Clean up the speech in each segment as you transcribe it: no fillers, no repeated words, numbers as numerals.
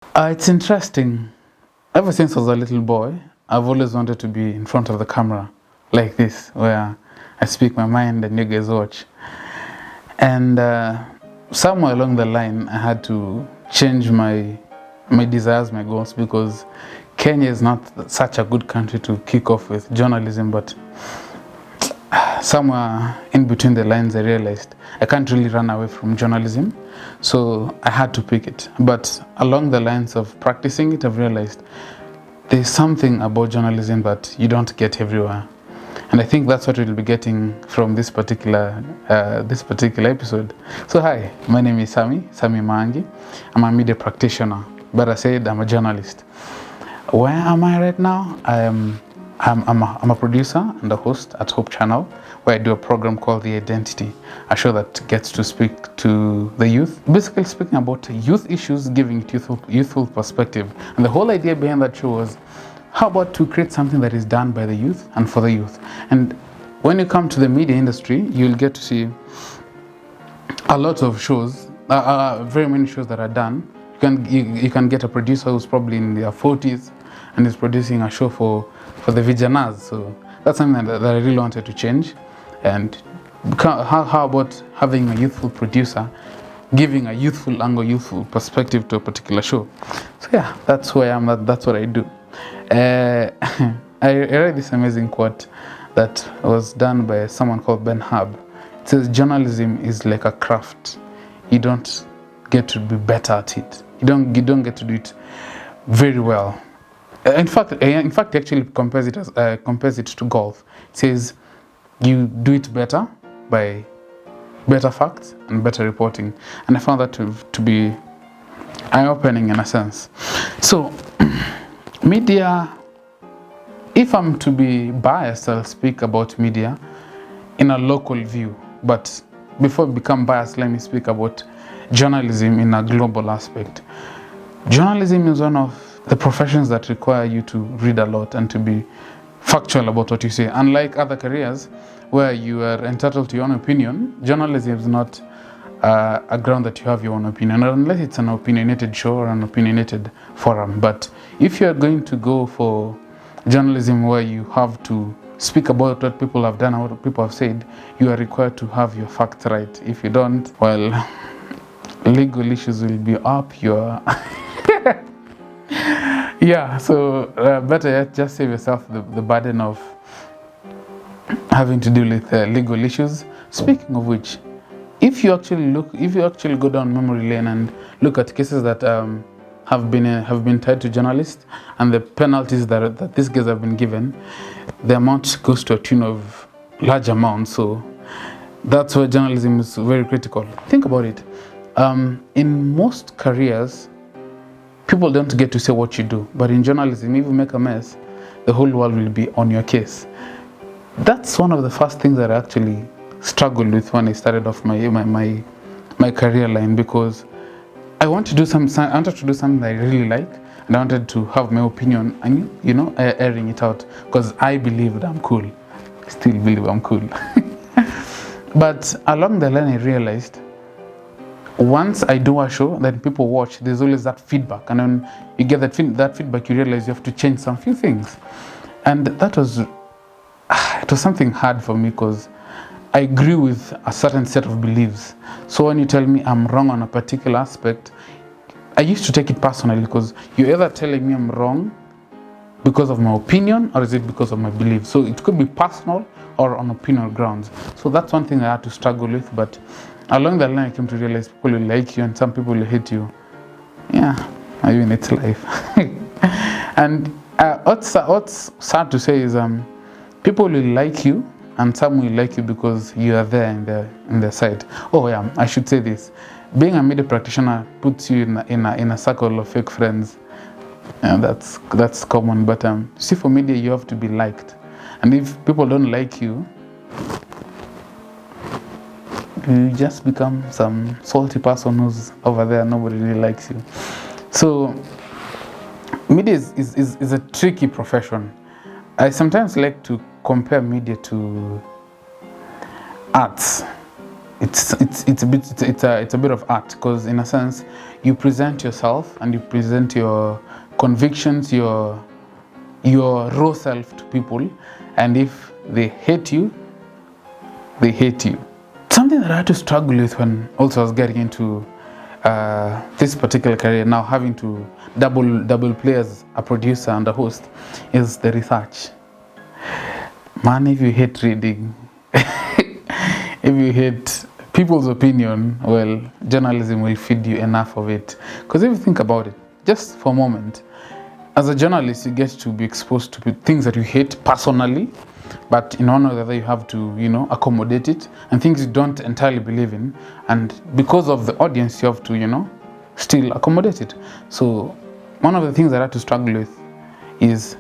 It's interesting. Ever since I was a little boy, I've always wanted to be in front of the camera like this, where I speak my mind and you guys watch. And somewhere along the line, I had to change my desires, my goals, because Kenya is not such a good country to kick off with journalism, but somewhere in between the lines I realized I can't really run away from journalism, so I had to pick it. But along the lines of practicing it, I've realized there's something about journalism that you don't get everywhere, and I think that's what we'll be getting from this particular episode. So hi, my name is Sammy Maangi. I'm a media practitioner, but I said I'm a journalist. Where am I right now? I'm a producer and a host at Hope Channel, where I do a program called The Identity, a show that gets to speak to the youth, basically speaking about youth issues, giving it youthful perspective. And the whole idea behind that show was, how about to create something that is done by the youth and for the youth? And when you come to the media industry, you'll get to see a lot of shows, very many shows that are done. You can get a producer who's probably in their 40s and is producing a show for the Vijanas. So that's something that I really wanted to change. And how about having a youthful producer giving a youthful angle, youthful perspective to a particular show? So yeah, that's who I am. That's what I do. I read this amazing quote that was done by someone called Ben Hub. It says, journalism is like a craft. You don't get to be better at it. You don't get to do it very well. In fact, he actually compares it to golf. It says you do it better by better facts and better reporting, and I found that to be eye-opening in a sense. So, media. If I'm to be biased, I'll speak about media in a local view. But before I become biased, let me speak about journalism in a global aspect. Journalism is one of the professions that require you to read a lot and to be factual about what you say. Unlike other careers where you are entitled to your own opinion, journalism is not a ground that you have your own opinion, unless it's an opinionated show or an opinionated forum. But if you are going to go for journalism where you have to speak about what people have done or what people have said, you are required to have your facts right. If you don't, well, legal issues will be up your yeah, so better yet, just save yourself the burden of having to deal with legal issues. Speaking of which, if you actually go down memory lane and look at cases that have been tied to journalists and the penalties that these guys have been given, the amount goes to a tune of large amounts. So that's why journalism is very critical. Think about it. In most careers, people don't get to say what you do, but in journalism, if you make a mess, the whole world will be on your case. That's one of the first things that I actually struggled with when I started off my career line, because I wanted to do something that I really like, and I wanted to have my opinion and airing it out, because I believed I'm cool. I still believe I'm cool. But along the line, I realized once I do a show that people watch, there's always that feedback, and when you get that feedback, you realize you have to change some few things, and that was it was something hard for me, because I agree with a certain set of beliefs. So when you tell me I'm wrong on a particular aspect, I used to take it personally, because you're either telling me I'm wrong because of my opinion, or is it because of my beliefs? So it could be personal or on opinion grounds. So that's one thing I had to struggle with, but along the line, I came to realize people will like you and some people will hate you. Yeah, I mean, it's life. And what's sad to say is people will like you and some will like you because you are there in their side. Oh yeah, I should say this. Being a media practitioner puts you in a circle of fake friends. Yeah, that's common. But see, for media, you have to be liked. And if people don't like you, you just become some salty person who's over there, nobody really likes you. So media is a tricky profession. I sometimes like to compare media to arts. it's a bit of art, because in a sense you present yourself and you present your convictions, your raw self to people, and if they hate you, they hate you. Something that I had to struggle with when also I was getting into this particular career, now having to double play as a producer and a host, is the research. Man, if you hate reading, if you hate people's opinion, well, journalism will feed you enough of it. Because if you think about it, just for a moment, as a journalist, you get to be exposed to things that you hate personally, but in one or the other you have to, accommodate it, and things you don't entirely believe in, and because of the audience you have to, still accommodate it. So one of the things that I had to struggle with is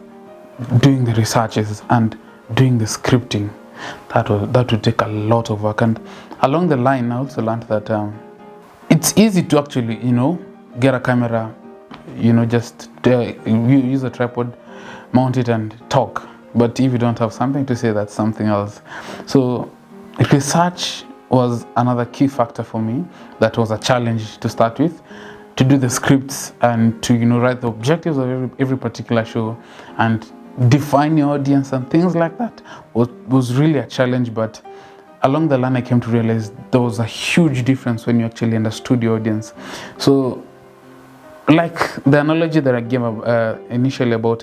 doing the researches and doing the scripting. That would take a lot of work, and along the line I also learned that it's easy to actually get a camera, just use a tripod, mount it and talk. But if you don't have something to say, that's something else. So research was another key factor for me. That was a challenge to start with, to do the scripts and to write the objectives of every particular show and define your audience and things like that was really a challenge. But along the line I came to realize there was a huge difference when you actually understood your audience. So like the analogy that I gave initially about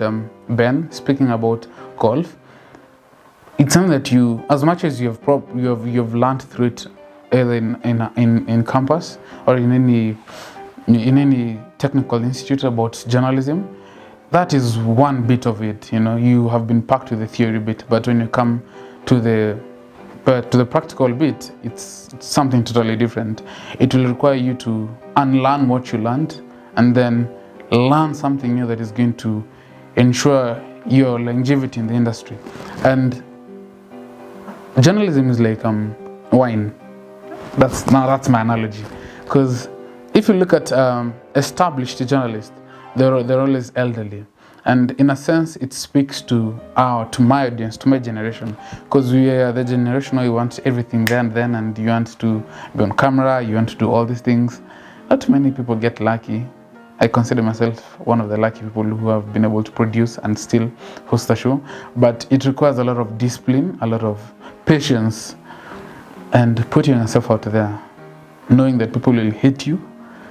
Ben speaking about golf, it's something that you, as much as you've learned through it, either in campus or in any technical institute about journalism, that is one bit of it. You have been packed with the theory bit, but when you come to the practical bit, it's something totally different. It will require you to unlearn what you learned and then learn something new that is going to ensure your longevity in the industry. And journalism is like wine. That's my analogy. Because if you look at established journalists, they're always elderly, and in a sense it speaks to my audience, to my generation, because we are the generation where you want everything there and then, and you want to be on camera, you want to do all these things. Not many people get lucky. I consider myself one of the lucky people who have been able to produce and still host a show, but it requires a lot of discipline, a lot of patience, and putting yourself out there, knowing that people will hate you.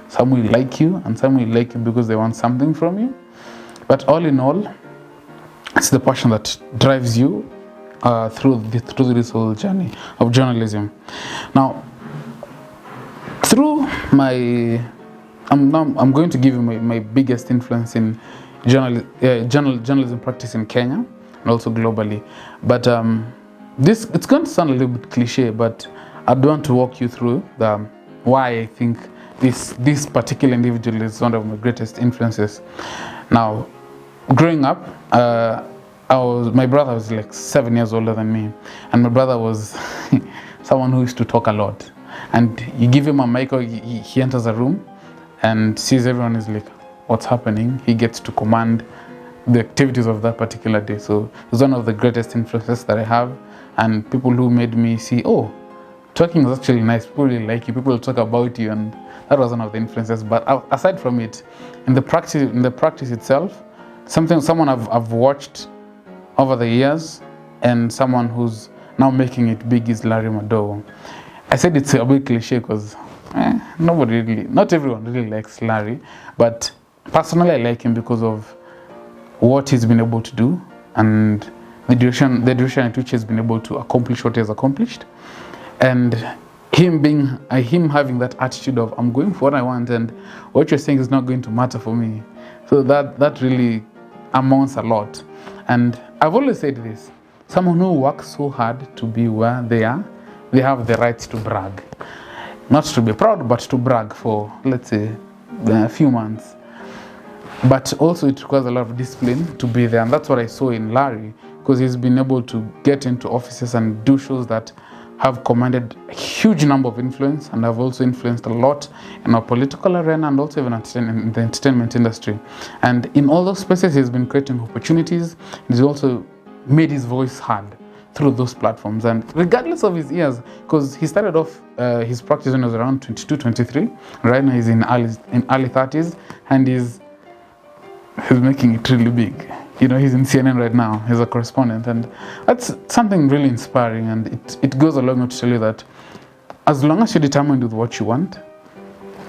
Some will like you, and some will like you because they want something from you. But all in all, it's the passion that drives you through this whole journey of journalism. Now, through I'm going to give you my biggest influence in journalism practice in Kenya and also globally. But it's going to sound a little bit cliche, but I do want to walk you through why I think this particular individual is one of my greatest influences. Now, growing up, my brother was like 7 years older than me, and my brother was someone who used to talk a lot. And you give him a mic, or he enters a room and sees everyone is like, what's happening? He gets to command the activities of that particular day. So it's one of the greatest influences that I have, and people who made me see, oh, talking is actually nice. People really like you. People will talk about you, and that was one of the influences. But aside from it, in the practice itself, someone I've watched over the years, and someone who's now making it big is Larry Madowo. I said it's a bit cliche because not everyone really likes Larry, but personally I like him because of what he's been able to do and the duration at which he's been able to accomplish what he has accomplished, and him having that attitude of, I'm going for what I want, and what you're saying is not going to matter for me. So that really amounts a lot. And I've always said this: someone who works so hard to be where they are, they have the right to brag. Not to be proud, but to brag for, let's say, a few months. But also it requires a lot of discipline to be there, and that's what I saw in Larry, because he's been able to get into offices and do shows that have commanded a huge number of influence, and have also influenced a lot in our political arena and also even in the entertainment industry. And in all those spaces, he's been creating opportunities. He's also made his voice heard through those platforms. And regardless of his years, because he started off his practice when he was around 22, 23. Right now he's in early 30s, and he's making it really big. You know, he's in CNN right now. He's a correspondent, and that's something really inspiring. And it goes a long way to tell you that as long as you're determined with what you want,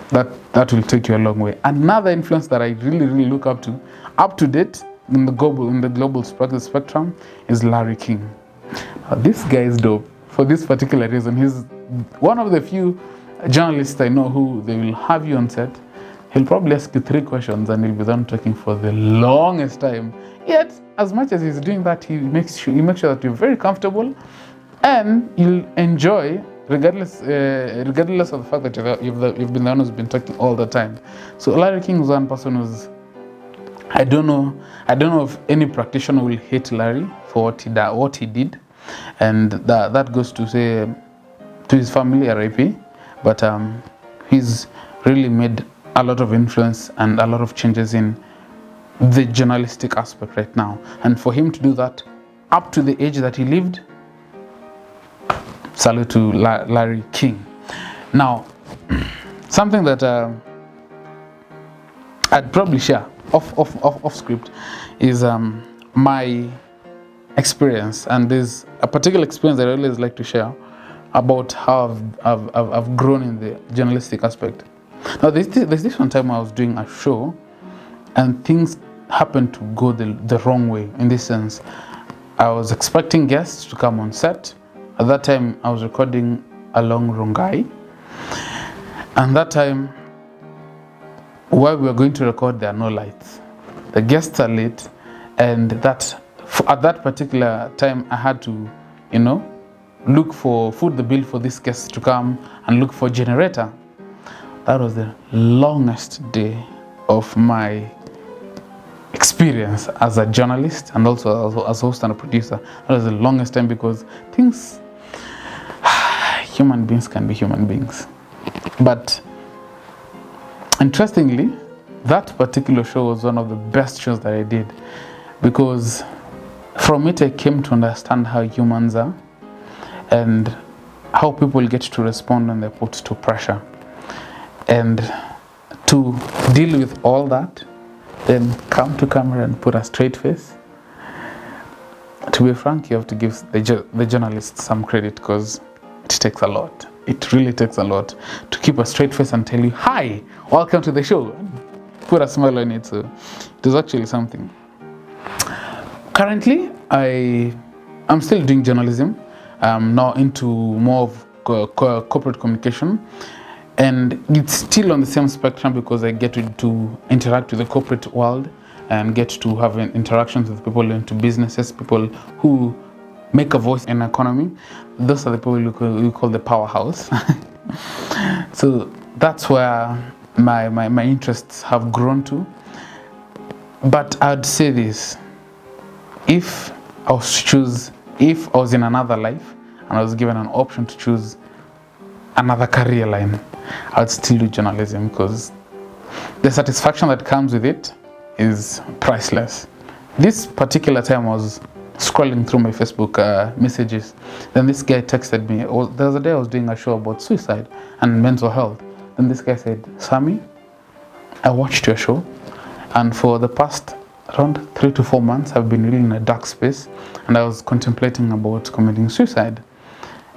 that will take you a long way. Another influence that I really look up to date in the global spectrum is Larry King. This guy is dope for this particular reason. He's one of the few journalists I know who they will have you on set. He'll probably ask you 3 questions and he'll be done talking for the longest time. Yet, as much as he's doing that, he makes sure that you're very comfortable and you'll enjoy, regardless of the fact that you've been the one who's been talking all the time. So Larry King was one person who's, I don't know if any practitioner will hate Larry for what he did, and that goes to say to his family, RIP. But he's really made a lot of influence and a lot of changes in the journalistic aspect right now. And for him to do that up to the age that he lived, salute to Larry King. Now, something that I'd probably share off script is my experience, and there's a particular experience that I always like to share about how I've grown in the journalistic aspect. Now, there's this one time I was doing a show, and things happened to go the wrong way. In this sense, I was expecting guests to come on set. At that time, I was recording along Rongai, and that time, while we were going to record, there are no lights. The guests are late, and at that particular time, I had to, look for the bill for these guests to come and look for a generator. That was the longest day of my experience as a journalist and also as a host and a producer. That was the longest time because human beings can be human beings. But interestingly, that particular show was one of the best shows that I did, because from it I came to understand how humans are and how people get to respond when they're put to pressure. And to deal with all that, then come to camera and put a straight face. To be frank, you have to give the journalists some credit, because it takes a lot. It really takes a lot to keep a straight face and tell you, "Hi, welcome to the show." Put a smile on it. So it is actually something. Currently, I'm still doing journalism. I'm now into more of corporate communication. And it's still on the same spectrum because I get to interact with the corporate world and get to have interactions with people into businesses, people who make a voice in the economy. Those are the people we call the powerhouse. So that's where my interests have grown to. But I'd say this: if I was in another life and I was given an option to choose another career line, I'd still do journalism, because the satisfaction that comes with it is priceless. This particular time I was scrolling through my Facebook messages. Then this guy texted me. There was a day I was doing a show about suicide and mental health. Then this guy said, "Sammy, I watched your show, and for the past around 3 to 4 months, I've been really in a dark space, and I was contemplating about committing suicide.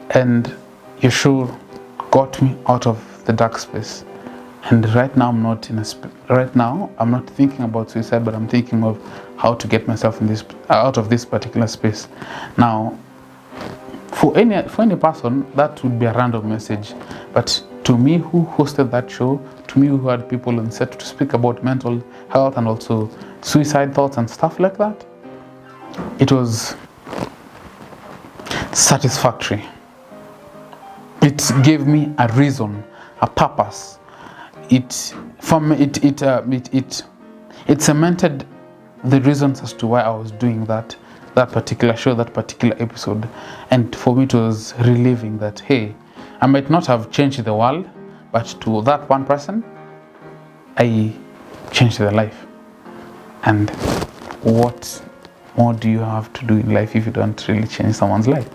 And your show got me out of the dark space. And right now I'm not thinking about suicide, but I'm thinking of how to get myself out of this particular space." Now, for any person, that would be a random message, but to me, who hosted that show, to me, who had people on set to speak about mental health and also suicide thoughts and stuff like that, it was satisfactory. It gave me a reason, a purpose. It cemented the reasons as to why I was doing that particular show, that particular episode. And for me, it was relieving that, hey, I might not have changed the world, but to that one person, I changed their life. And what more do you have to do in life if you don't really change someone's life?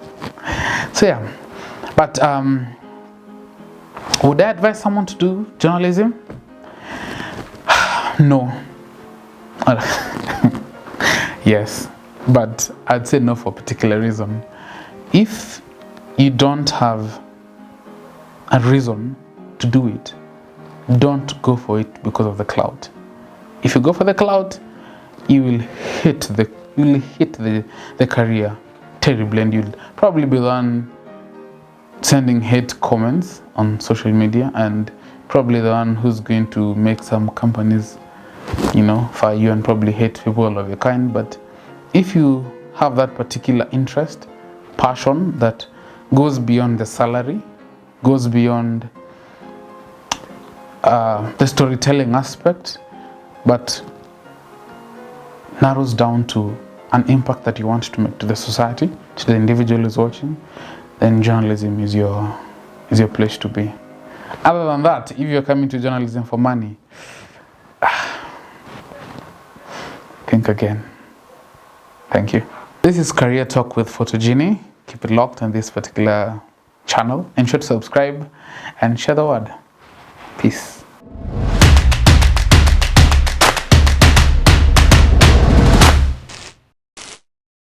So yeah, but would I advise someone to do journalism? No. Yes, but I'd say no for a particular reason. If you don't have a reason to do it, don't go for it because of the clout. If you go for the clout, you will hit the career terribly, and you'll probably be the one sending hate comments on social media, and probably the one who's going to make some companies, fire you and probably hate people of your kind. But if you have that particular interest, passion that goes beyond the salary, goes beyond the storytelling aspect, but narrows down to an impact that you want to make to the society, to the individual who's watching, then journalism is your place to be. Other than that, if you're coming to journalism for money, think again. Thank you. This is Career Talk with PhotoGenie. Keep it locked on this particular channel. Ensure to subscribe and share the word. Peace.